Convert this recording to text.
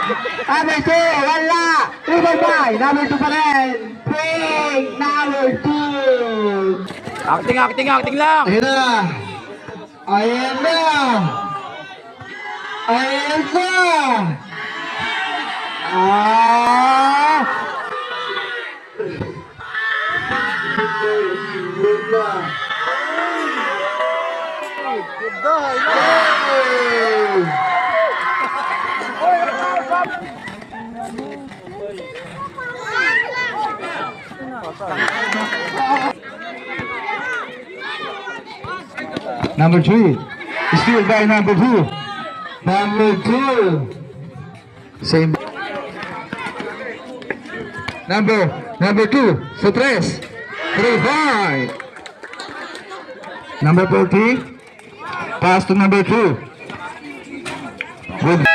Number 2, wala. Triple by. Number 2 pa rin. Pink, number 2. Acting lang. Ayan na. Ayan na. Ayan na. Ah. Number 3, still by number 2. Number 2. Same. Number 2. So 3. 3-5. Number 40. Pass to number 2. Good.